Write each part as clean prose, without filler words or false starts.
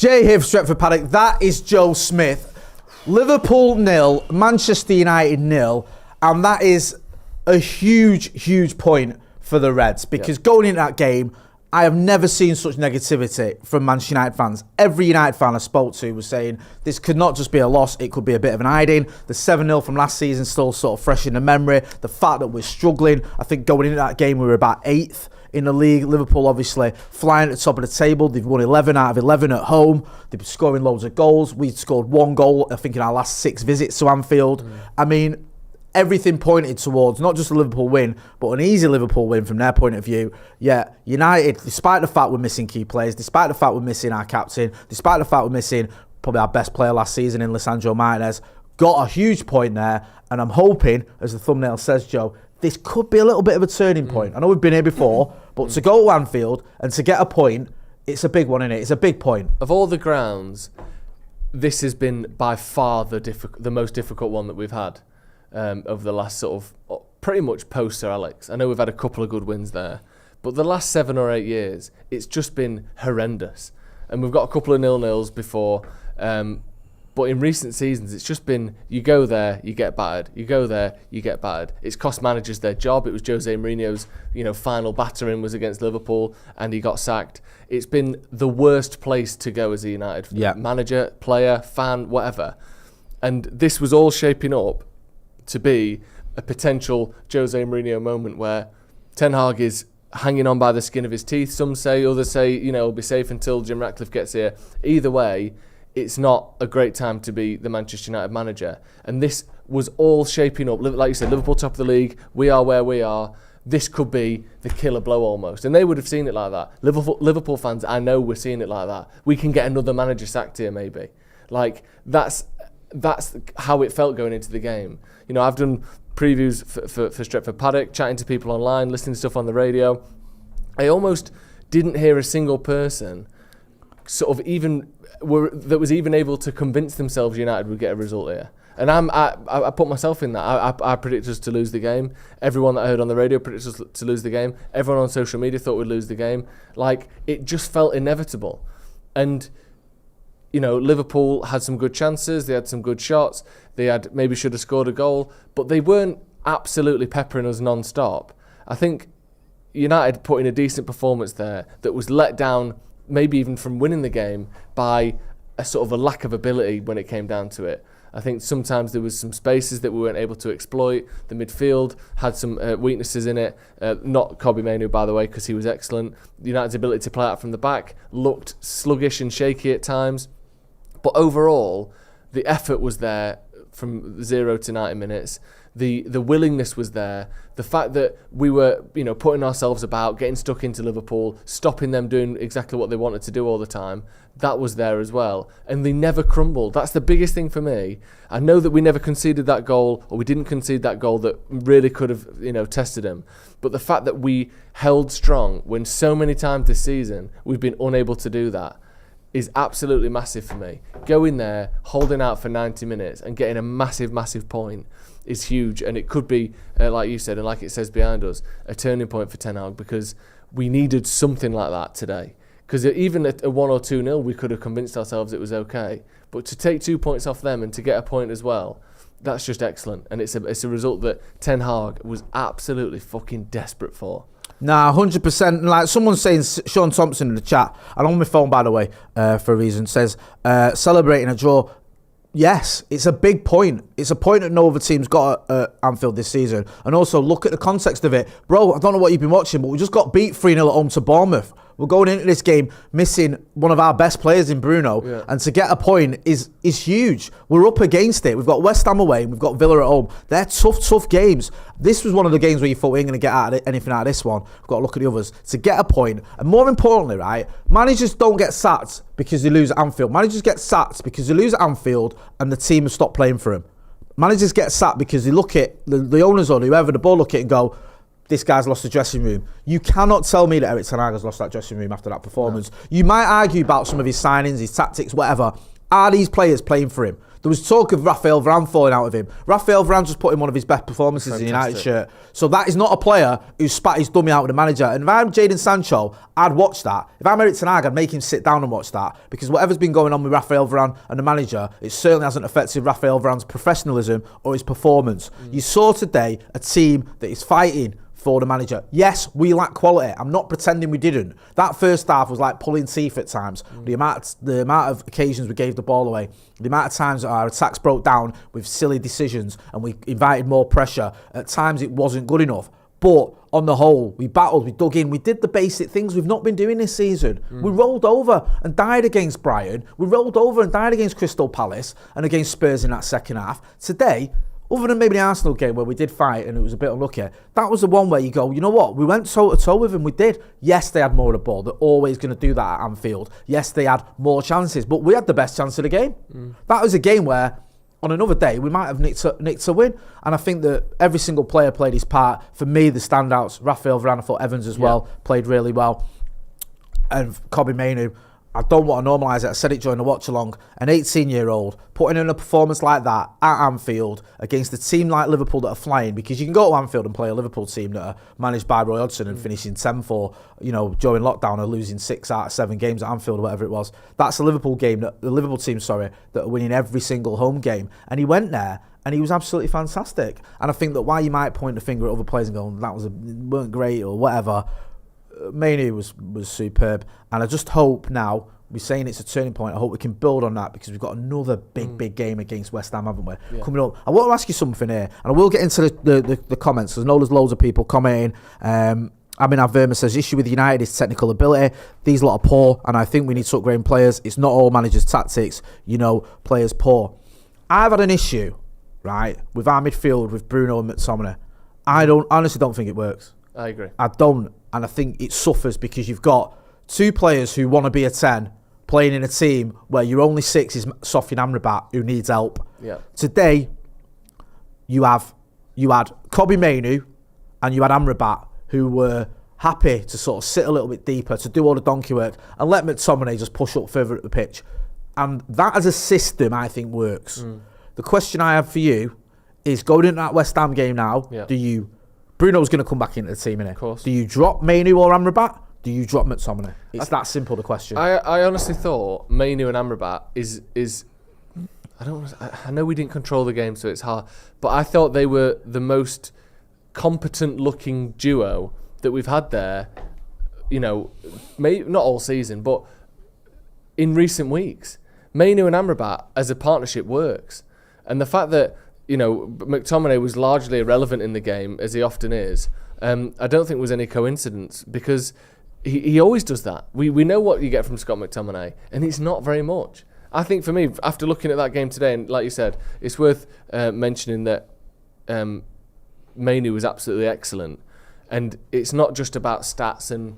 Jay here for Stretford Paddock. That is Joe Smith. Liverpool 0, Manchester United 0, and that is a huge point for the Reds because going into that game, I have never seen such negativity from Manchester United fans. Every United fan I spoke to was saying this could not just be a loss, it could be a bit of an hiding. The 7-0 from last season still sort of fresh in the memory. The fact that we're struggling, I think going into that game we were about 8th in the league. Liverpool obviously flying at the top of the table. They've won 11 out of 11 at home. They've been scoring loads of goals. We scored 1 goal, I think, in our last 6 visits to Anfield. I mean, everything pointed towards not just a Liverpool win, but an easy Liverpool win from their point of view. Yeah, United, despite the fact we're missing key players, despite the fact we're missing our captain, despite the fact we're missing probably our best player last season in Lisandro Martinez, got a huge point there. And I'm hoping, as the thumbnail says, Joe, this could be a little bit of a turning point. I know we've been here before, but to go to Anfield and to get a point, it's a big one, isn't it? It's a big point. Of all the grounds, this has been by far the most difficult one that we've had over the last sort of pretty much post Sir Alex. I know we've had a couple of good wins there, but the last 7 or 8 years, it's just been horrendous. And we've got a couple of 0-0s before, but in recent seasons, it's just been, you go there, you get battered. You go there, you get battered. It's cost managers their job. It was Jose Mourinho's, final battering was against Liverpool, and he got sacked. It's been the worst place to go as a United manager, player, fan, whatever. And this was all shaping up to be a potential Jose Mourinho moment where Ten Hag is hanging on by the skin of his teeth. Some say, others say, he'll be safe until Jim Ratcliffe gets here. Either way, it's not a great time to be the Manchester United manager. And this was all shaping up. Like you said, Liverpool top of the league. We are where we are. This could be the killer blow almost. And they would have seen it like that. Liverpool fans, I know we're seeing it like that. We can get another manager sacked here maybe. Like, that's how it felt going into the game. I've done previews for Stretford Paddock, chatting to people online, listening to stuff on the radio. I almost didn't hear a single person sort of that was even able to convince themselves United would get a result here. And I put myself in that. I predicted us to lose the game. Everyone that I heard on the radio predicted us to lose the game. Everyone on social media thought we'd lose the game. Like, it just felt inevitable. And Liverpool had some good chances. They had some good shots. They maybe should have scored a goal, but they weren't absolutely peppering us non-stop. I think United put in a decent performance there that was let down, maybe even from winning the game, by a sort of a lack of ability when it came down to it. I think sometimes there was some spaces that we weren't able to exploit. The midfield had some weaknesses in it. Not Kobbie Mainoo, by the way, because he was excellent. United's ability to play out from the back looked sluggish and shaky at times. But overall, the effort was there from 0 to 90 minutes. The willingness was there. The fact that we were, putting ourselves about, getting stuck into Liverpool, stopping them doing exactly what they wanted to do all the time, that was there as well. And they never crumbled. That's the biggest thing for me. I know that we never conceded that goal, or we didn't concede that goal that really could have, tested them. But the fact that we held strong when so many times this season we've been unable to do that is absolutely massive for me. Going there, holding out for 90 minutes and getting a massive point is huge. And it could be, like you said, and like it says behind us, a turning point for Ten Hag, because we needed something like that today. Because even at a 1 or 2-0, we could have convinced ourselves it was okay. But to take 2 points off them and to get a point as well, that's just excellent. And it's a result that Ten Hag was absolutely fucking desperate for. Nah, 100%. Like someone's saying, Sean Thompson in the chat, and on my phone, by the way, for a reason, says, celebrating a draw. Yes, it's a big point. It's a point that no other team's got at Anfield this season. And also, look at the context of it. Bro, I don't know what you've been watching, but we just got beat 3-0 at home to Bournemouth. We're going into this game missing one of our best players in Bruno. Yeah. And to get a point is huge. We're up against it. We've got West Ham away and we've got Villa at home. They're tough games. This was one of the games where you thought we ain't going to get anything out of this one. We've got to look at the others. To get a point, and more importantly, right, managers don't get sacked because they lose at Anfield. Managers get sacked because they lose at Anfield and the team has stopped playing for them. Managers get sacked because they look at the owners or whoever the ball look at and go, this guy's lost the dressing room. You cannot tell me that Eric Ten Hag has lost that dressing room after that performance. No. You might argue about some of his signings, his tactics, whatever. Are these players playing for him? There was talk of Raphael Varane falling out with him. Raphael Varane just put in one of his best performances in the United shirt. So that is not a player who spat his dummy out with the manager. And if I'm Jadon Sancho, I'd watch that. If I'm Erik ten Hag, I'd make him sit down and watch that. Because whatever's been going on with Raphael Varane and the manager, it certainly hasn't affected Raphael Varane's professionalism or his performance. You saw today a team that is fighting for the manager. Yes, we lack quality. I'm not pretending we didn't. That first half was like pulling teeth at times. The amount of occasions we gave the ball away, the amount of times that our attacks broke down with silly decisions and we invited more pressure. At times it wasn't good enough. But on the whole, we battled, we dug in, we did the basic things we've not been doing this season. We rolled over and died against Brighton. We rolled over and died against Crystal Palace and against Spurs in that second half. Today, other than maybe the Arsenal game where we did fight and it was a bit unlucky, that was the one where you go, you know what, we went toe-to-toe with them, we did. Yes, they had more of the ball. They're always going to do that at Anfield. Yes, they had more chances, but we had the best chance of the game. That was a game where, on another day, we might have nicked a win. And I think that every single player played his part. For me, the standouts, Raphael Varane, I thought Evans as well, played really well. And Kobbie Mainoo, I don't want to normalise it. I said it during the watch-along. An 18-year-old putting in a performance like that at Anfield against a team like Liverpool that are flying, because you can go to Anfield and play a Liverpool team that are managed by Roy Hodgson and finishing 10-4, during lockdown, or losing 6 out of 7 games at Anfield or whatever it was. That's a Liverpool team, that are winning every single home game. And he went there and he was absolutely fantastic. And I think that while you might point the finger at other players and go, weren't great or whatever, Mainoo was superb, and I just hope now, we're saying it's a turning point, I hope we can build on that, because we've got another big game against West Ham, haven't we, coming up. I want to ask you something here, and I will get into the comments, because I know there's loads of people commenting. Verma says, issue with United is technical ability. These lot are poor, and I think we need to upgrade players. It's not all managers' tactics, players poor. I've had an issue, right, with our midfield, with Bruno and McTominay. I honestly don't think it works. I agree. I don't. And I think it suffers because you've got 2 players who want to be a 10 playing in a team where your only 6 is Sofian Amrabat, who needs help. Yeah. Today, you had Kobbie Mainoo and you had Amrabat, who were happy to sort of sit a little bit deeper, to do all the donkey work, and let McTominay just push up further at the pitch. And that as a system, I think, works. The question I have for you is, going into that West Ham game now, Bruno's going to come back into the team, innit? Of course. Do you drop Mainoo or Amrabat? Do you drop McTominay? It's that simple, the question. I honestly thought Mainoo and Amrabat is I know we didn't control the game, so it's hard, but I thought they were the most competent-looking duo that we've had there, maybe not all season, but in recent weeks. Mainoo and Amrabat as a partnership works. And the fact that McTominay was largely irrelevant in the game, as he often is, I don't think was any coincidence, because he always does that. We know what you get from Scott McTominay, and it's not very much. I think for me, after looking at that game today, and like you said, it's worth mentioning that Mainoo was absolutely excellent. And it's not just about stats and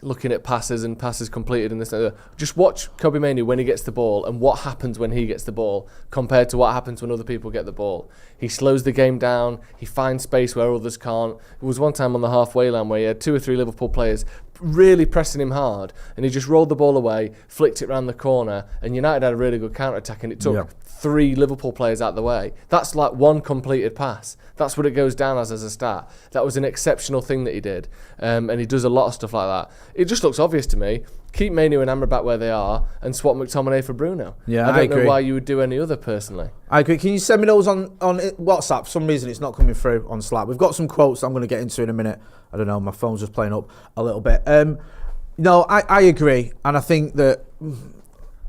looking at passes and passes completed and this and that. Just watch Kobbie Mainoo when he gets the ball and what happens when he gets the ball compared to what happens when other people get the ball. He slows the game down. He finds space where others can't. There was one time on the halfway line where he had 2 or 3 Liverpool players really pressing him hard, and he just rolled the ball away, flicked it round the corner, and United had a really good counter-attack, and it took 3 Liverpool players out the way. That's like 1 completed pass. That's what it goes down as a stat. That was an exceptional thing that he did, and he does a lot of stuff like that. It just looks obvious to me. Keep Mainoo and Amrabat where they are and swap McTominay for Bruno. Yeah, I don't know why you would do any other, personally. I agree. Can you send me those on WhatsApp? For some reason it's not coming through on Slack. We've got some quotes I'm going to get into in a minute. I don't know, my phone's just playing up a little bit. I agree, and I think that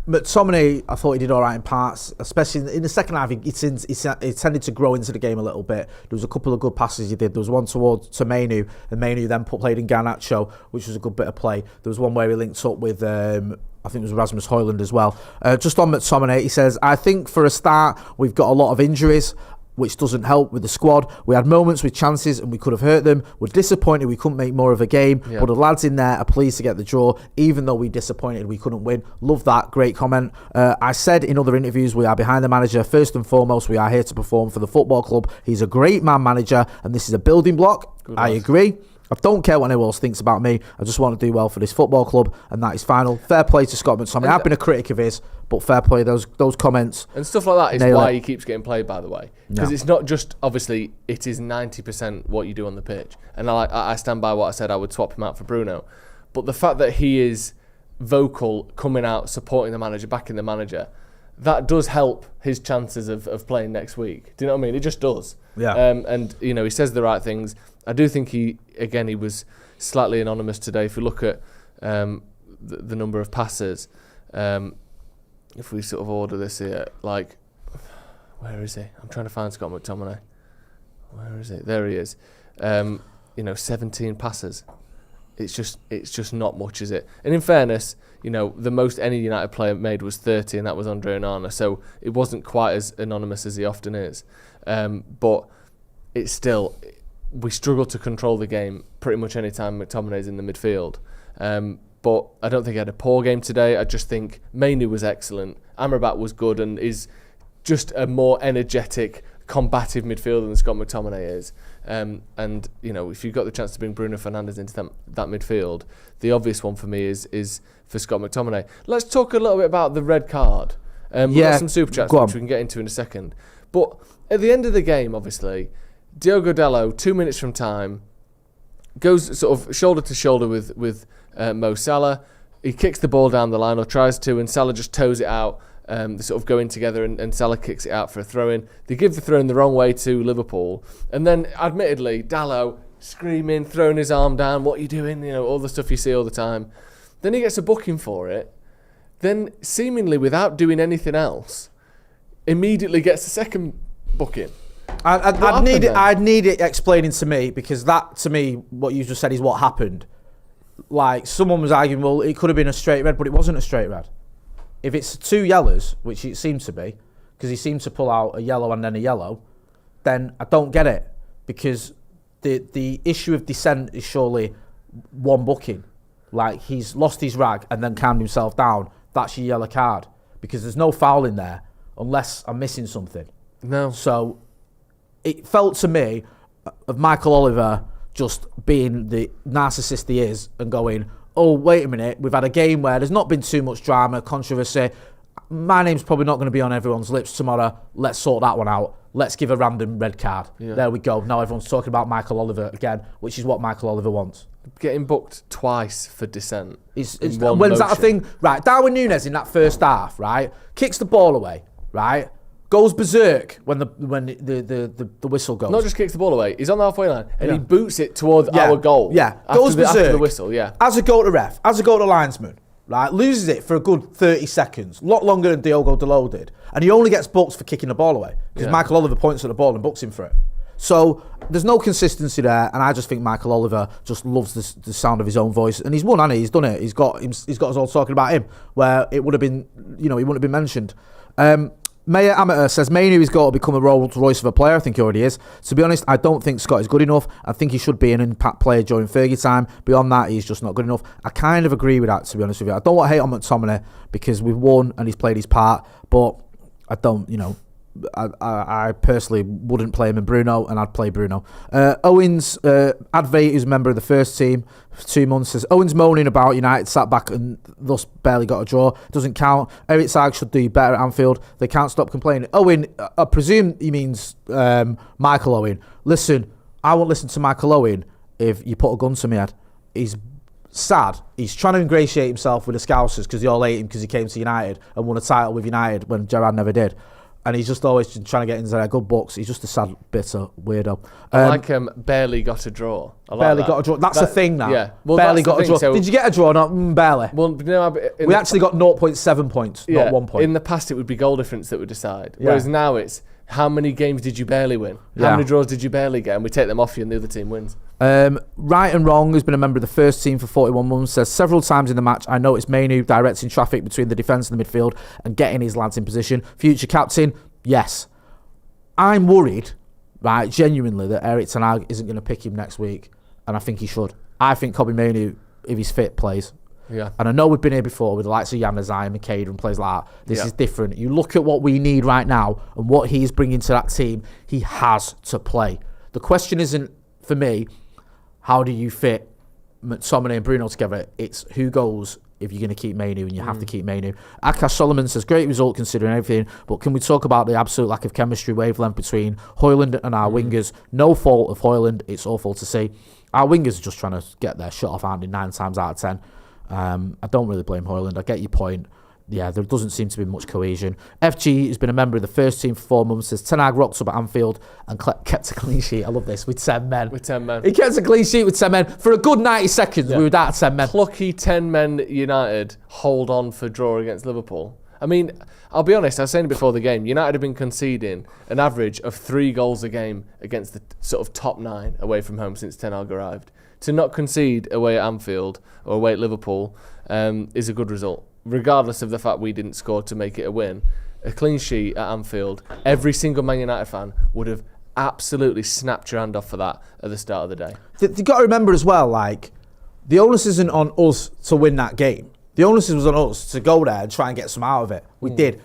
McTominay, I thought he did all right in parts, especially in the second half. He tended to grow into the game a little bit. There was a couple of good passes he did. There was one to Mainoo, and Mainoo then played in Garnacho, which was a good bit of play. There was one where he linked up with, I think it was Rasmus Højlund as well. Just on McTominay, he says, I think for a start, we've got a lot of injuries, which doesn't help with the squad. We had moments with chances and we could have hurt them. We're disappointed we couldn't make more of a game, but the lads in there are pleased to get the draw, even though we disappointed we couldn't win. Love that, great comment. I said in other interviews, we are behind the manager. First and foremost, we are here to perform for the football club. He's a great man manager, and this is a building block. I agree. I don't care what anyone else thinks about me. I just want to do well for this football club, and that is final. Fair play to Scott McTominay. I've been a critic of his, but fair play. Those comments and stuff like that is why he keeps getting played. By the way, because it's not just obviously it is 90% what you do on the pitch, and I stand by what I said. I would swap him out for Bruno, but the fact that he is vocal, coming out, supporting the manager, backing the manager, that does help his chances of playing next week. Do you know what I mean? It just does. Yeah. And he says the right things. I do think he was slightly anonymous today. If you look at the number of passes, if we sort of order this here, like, where is he? I'm trying to find Scott McTominay. Where is he? There he is. 17 passes. It's just not much, is it? And in fairness, the most any United player made was 30, and that was Andre Onana. So it wasn't quite as anonymous as he often is. But it's still, we struggle to control the game pretty much any time McTominay's in the midfield. But I don't think he had a poor game today. I just think Mainoo was excellent. Amrabat was good and is just a more energetic, combative midfielder than Scott McTominay is. If you've got the chance to bring Bruno Fernandes into that midfield, the obvious one for me is for Scott McTominay. Let's talk a little bit about the red card. We've got some super chats which we can get into in a second. But at the end of the game, obviously, Diogo Dalot, 2 minutes from time, goes sort of shoulder to shoulder with Mo Salah. He kicks the ball down the line, or tries to, and Salah just toes it out. They sort of go in together, and Salah kicks it out for a throw-in. They give the throw-in the wrong way to Liverpool. And then, admittedly, Dalot screaming, throwing his arm down, what are you doing? All the stuff you see all the time. Then he gets a booking for it. Then, seemingly without doing anything else, immediately gets a second booking. I'd need it explaining to me, because that, to me, what you just said is what happened. Like, someone was arguing, well, it could have been a straight red, but it wasn't a straight red. If it's 2 yellows, which it seems to be, because he seemed to pull out a yellow and then a yellow, then I don't get it, because the issue of dissent is surely one booking. Like, he's lost his rag and then calmed himself down. That's your yellow card, because there's no foul in there unless I'm missing something. No. So it felt to me of Michael Oliver just being the narcissist he is and going, oh, wait a minute, we've had a game where there's not been too much drama, controversy. My name's probably not going to be on everyone's lips tomorrow. Let's sort that one out. Let's give a random red card. Yeah. There we go. Now everyone's talking about Michael Oliver again, which is what Michael Oliver wants. Getting booked twice for dissent. When's that a thing? Right, Darwin Núñez in that first half, right, kicks the ball away, right, goes berserk when the whistle goes. Not just kicks the ball away, he's on the halfway line and he boots it towards our goal. Yeah, goes berserk after the whistle. Yeah, as a go to ref, as a go to linesman, right, loses it for a good 30 seconds, a lot longer than Diogo Dalot did, and he only gets booked for kicking the ball away because Michael Oliver points at the ball and books him for it. So there's no consistency there, and I just think Michael Oliver just loves the sound of his own voice, and he's won, hasn't he? He's done it. He's got us all talking about him, where it would have been, he wouldn't have been mentioned. Mayor Amateur says Mainoo has got to become a Rolls Royce of a player. I think he already is. To be honest, I don't think Scott is good enough. I think he should be an impact player during Fergie time. Beyond that, he's just not good enough. I kind of agree with that, to be honest with you. I don't want to hate on McTominay because we've won and he's played his part, but I don't, I personally wouldn't play him in Bruno, and I'd play Bruno. Owens, Advait, who's a member of the first team for 2 months, says Owens moaning about United sat back and thus barely got a draw. Doesn't count. Eric Sag should do better at Anfield. They can't stop complaining. Owen, I presume he means Michael Owen. Listen, I won't listen to Michael Owen if you put a gun to my head. He's sad. He's trying to ingratiate himself with the Scousers because they all hate him because he came to United and won a title with United when Gerrard never did. And he's just always trying to get into their good books. He's just a sad, bitter weirdo. Barely got a draw. Barely got a draw. That's a thing now. Yeah. Well, barely got a draw. So, did you get a draw? Not barely. Well, we actually got 0.7 points, not 1 point. In the past, it would be goal difference that would decide. Whereas now it's how many games did you barely win? How many draws did you barely get? And we take them off you and the other team wins. Right and Wrong, who's been a member of the first team for 41 months, says several times in the match, I noticed Mainoo directing traffic between the defence and the midfield and getting his lads in position. Future captain, yes. I'm worried, right, genuinely, that Erik ten Hag isn't going to pick him next week, and I think he should. I think Kobbie Mainoo, if he's fit, plays. Yeah. And I know we've been here before with the likes of Januzaj and McCabe and players like that. This is different. You look at what we need right now and what he's bringing to that team, he has to play. The question isn't, for me, how do you fit McTominay and Bruno together? It's who goes if you're going to keep Mainoo, and you have to keep Mainoo. Akash Solomon says, great result considering everything, but can we talk about the absolute lack of chemistry wavelength between Højlund and our wingers? No fault of Højlund, it's awful to see. Our wingers are just trying to get their shot off, aren't they, 9 times out of 10. I don't really blame Højlund, I get your point. Yeah, there doesn't seem to be much cohesion. FG has been a member of the first team for 4 months. Says Ten Hag rocked up at Anfield and kept a clean sheet. I love this. With 10 men. With 10 men. He kept a clean sheet with 10 men. For a good 90 seconds, we were down to 10 men. Plucky 10 men United hold on for draw against Liverpool. I mean, I'll be honest, I was saying it before the game. United have been conceding an average of 3 goals a game against the sort of top 9 away from home since Ten Hag arrived. To not concede away at Anfield or away at Liverpool is a good result. Regardless of the fact we didn't score to make it a win, a clean sheet at Anfield, every single Man United fan would have absolutely snapped your hand off for that at the start of the day. You've got to remember as well, like, the onus isn't on us to win that game. The onus was on us to go there and try and get some out of it. We did.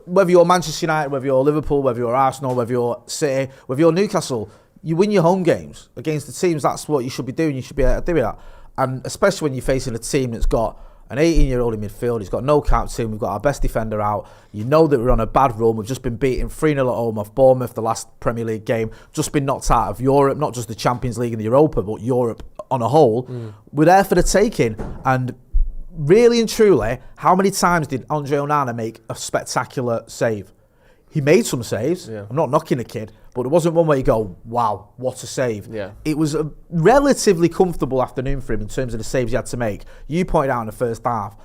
Whether you're Manchester United, whether you're Liverpool, whether you're Arsenal, whether you're City, whether you're Newcastle, you win your home games against the teams. That's what you should be doing. You should be able to do that. And especially when you're facing a team that's got an 18-year-old in midfield, he's got no captain, we've got our best defender out. You know that we're on a bad run. We've just been beaten 3-0 at home off Bournemouth, the last Premier League game. Just been knocked out of Europe, not just the Champions League and the Europa, but Europe on a whole. We're there for the taking. And really and truly, how many times did Andre Onana make a spectacular save? He made some saves. Yeah. I'm not knocking the kid, but it wasn't one where you go, wow, what a save. Yeah. It was a relatively comfortable afternoon for him in terms of the saves he had to make. You pointed out in the first half,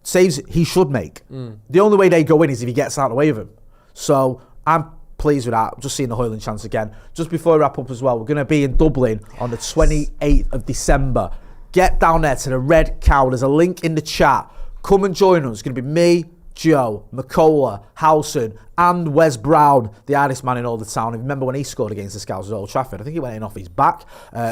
saves he should make. The only way they go in is if he gets out of the way of them. So I'm pleased with that. Just seeing the Højlund chance again. Just before we wrap up as well, we're going to be in Dublin on the 28th of December. Get down there to the Red Card. There's a link in the chat. Come and join us. It's going to be me, Joe, McCullough, Howson, and Wes Brown, the hardest man in all the town. Remember when he scored against the Scouts at Old Trafford? I think he went in off his back.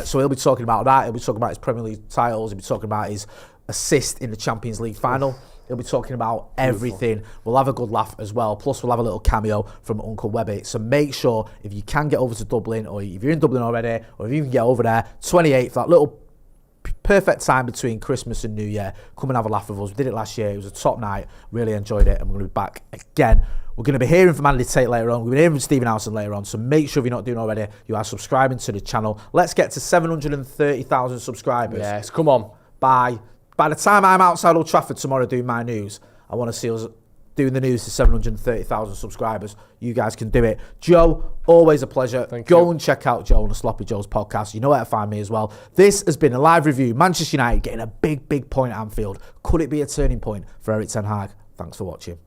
So he'll be talking about that. He'll be talking about his Premier League titles. He'll be talking about his assist in the Champions League final. He'll be talking about everything. We'll have a good laugh as well. Plus, we'll have a little cameo from Uncle Webby. So make sure, if you can get over to Dublin, or if you're in Dublin already, or if you can get over there, 28th, that little perfect time between Christmas and New Year. Come and have a laugh with us. We did it last year. It was a top night. Really enjoyed it. And we're going to be back again. We're going to be hearing from Andy Tate later on. We're going to be hearing from Stephen Howson later on. So make sure if you're not doing already, you are subscribing to the channel. Let's get to 730,000 subscribers. Yes, come on. By the time I'm outside Old Trafford tomorrow doing my news, I want to see us doing the news to 730,000 subscribers. You guys can do it. Joe, always a pleasure. Go and check out Joe and the Sloppy Joe's podcast. You know where to find me as well. This has been a live review. Manchester United getting a big point at Anfield. Could it be a turning point for Erik ten Hag? Thanks for watching.